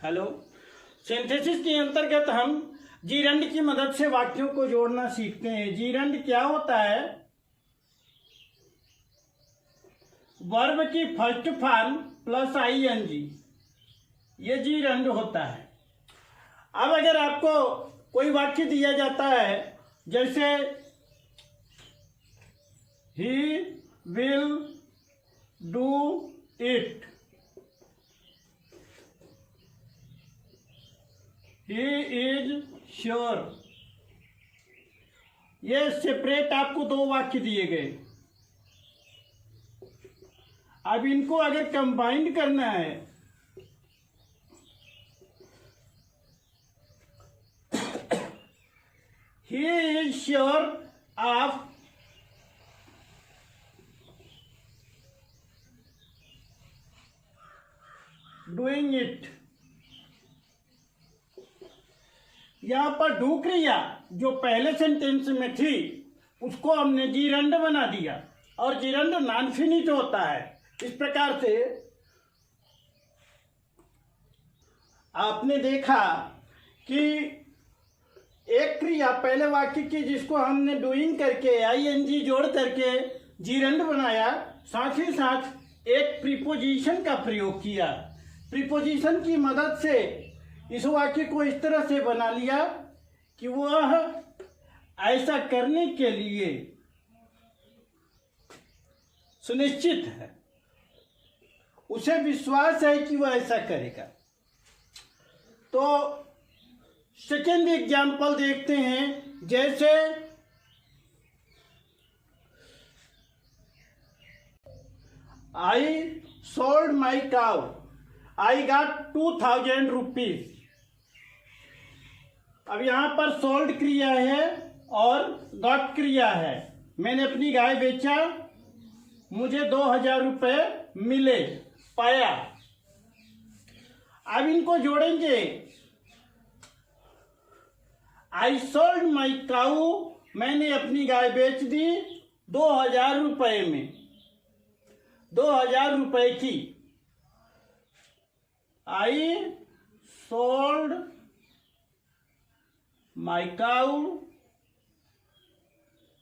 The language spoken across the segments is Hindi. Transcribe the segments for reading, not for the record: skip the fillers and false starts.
हेलो। सिंथेसिस के अंतर्गत हम जीरंड की मदद से वाक्यों को जोड़ना सीखते हैं। जीरंड क्या होता है? वर्ब की फर्स्ट फॉर्म प्लस आईएनजी, ये जीरंड होता है। अब अगर आपको कोई वाक्य दिया जाता है, जैसे he will do it, he is sure, ये सेपरेट आपको दो वाक्य दिए गए। अब इनको अगर कंबाइंड करना है, he is sure of doing it. यहां पर डू क्रिया जो पहले सेंटेंस में थी उसको हमने जीरंड बना दिया, और जीरंड नॉन फिनिट होता है। इस प्रकार से आपने देखा कि एक क्रिया पहले वाक्य की जिसको हमने डूइंग करके आईएनजी जोड़ करके जीरंड बनाया, साथ ही साथ एक प्रीपोजिशन का प्रयोग किया। प्रीपोजिशन की मदद से इस वाक्य को इस तरह से बना लिया कि वह ऐसा करने के लिए सुनिश्चित है, उसे विश्वास है कि वह ऐसा करेगा। तो सेकेंड एग्जाम्पल देखते हैं। जैसे I sold my cow, I got 2000 rupees. अब यहां पर सोल्ड क्रिया है और गॉट क्रिया है। मैंने अपनी गाय बेचा, मुझे 2000 रुपये मिले, पाया। अब इनको जोड़ेंगे। आई सोल्ड माई काऊ, मैंने अपनी गाय बेच दी 2000 रुपये में, 2000 रुपये की। I sold my cow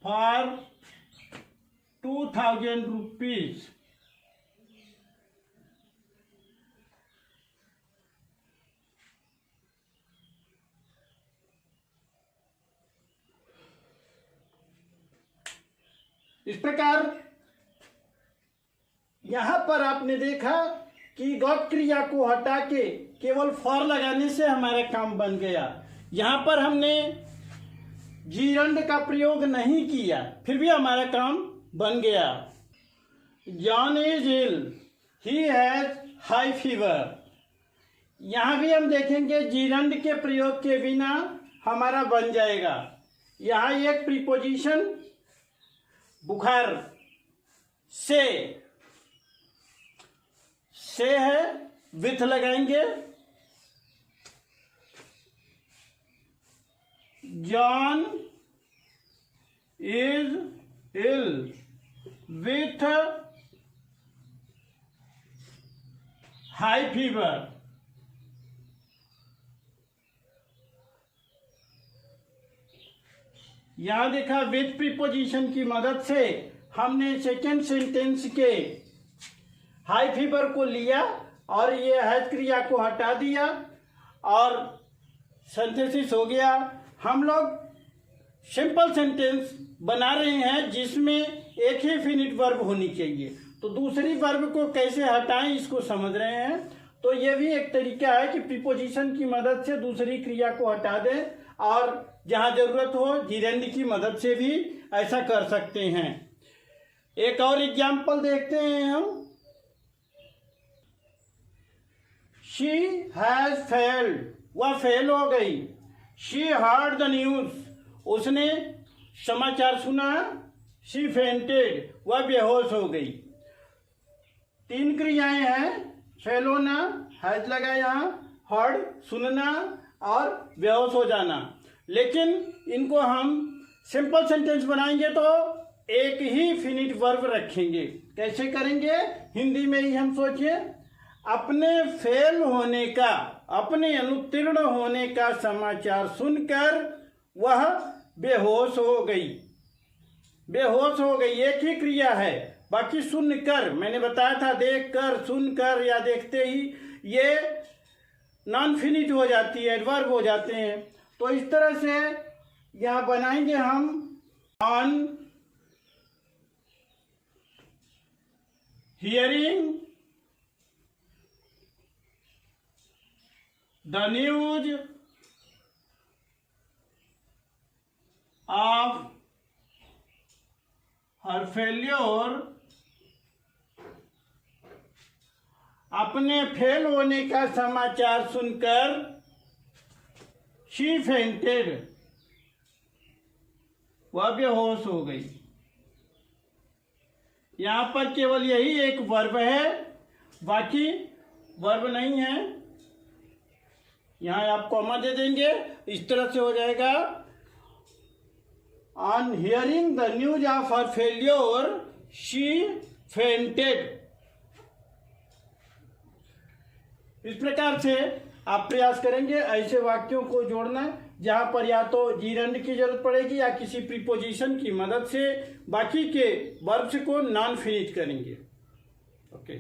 for 2000 rupees. इस प्रकार यहां पर आपने देखा कि गॉट क्रिया को हटा के केवल फॉर लगाने से हमारा काम बन गया। यहां पर हमने जीरंड का प्रयोग नहीं किया, फिर भी हमारा काम बन गया। John is ill, he has high fever. यहां भी हम देखेंगे जीरंड के प्रयोग के बिना हमारा बन जाएगा। यहां एक प्रीपोजिशन बुखार से है, विथ लगाएंगे। John is ill with high fever. यहां देखा विथ प्रीपोजिशन की मदद से हमने सेकेंड सेंटेंस के हाई फीवर को लिया और ये हैज क्रिया को हटा दिया और सिंथेसिस हो गया। हम लोग सिंपल सेंटेंस बना रहे हैं जिसमें एक ही फिनिट वर्ब होनी चाहिए, तो दूसरी वर्ब को कैसे हटाएं इसको समझ रहे हैं। तो ये भी एक तरीका है कि प्रीपोजिशन की मदद से दूसरी क्रिया को हटा दें, और जहां जरूरत हो जीरंड की मदद से भी ऐसा कर सकते हैं। एक और एग्जाम्पल देखते हैं हम। शी हैज फेल्ड, वह फेल हो गई। शी हर्ड द न्यूज, उसने समाचार सुना। शी फेंटेड, वह बेहोश हो गई। तीन क्रियाएं हैं, फेल होना, हैज लगा यहाँ, हर्ड सुनना और बेहोश हो जाना। लेकिन इनको हम सिंपल सेंटेंस बनाएंगे तो एक ही फिनिट वर्ब रखेंगे। कैसे करेंगे? हिंदी में ही हम सोचिए, अपने फेल होने का, अपने अनुत्तीर्ण होने का समाचार सुनकर वह बेहोश हो गई। बेहोश हो गई एक ही क्रिया है, बाकी सुनकर, मैंने बताया था देखकर, सुनकर या देखते ही ये नॉन फिनिट हो जाती है, एडवर्ब हो जाते हैं। तो इस तरह से यहाँ बनाएंगे हम on hearing the news of her failure, अपने फेल होने का समाचार सुनकर शी फेंटेड, वह बेहोश हो गई। यहां पर केवल यही एक वर्ब है, बाकी वर्ब नहीं है। यहां आप कॉमा दे देंगे, इस तरह से हो जाएगा on hearing the news of her failure she fainted. इस प्रकार से आप प्रयास करेंगे ऐसे वाक्यों को जोड़ना जहां पर या तो जीरंड की जरूरत पड़ेगी या किसी प्रीपोजिशन की मदद से बाकी के वर्ब्स को नॉन फिनिश करेंगे। ओके।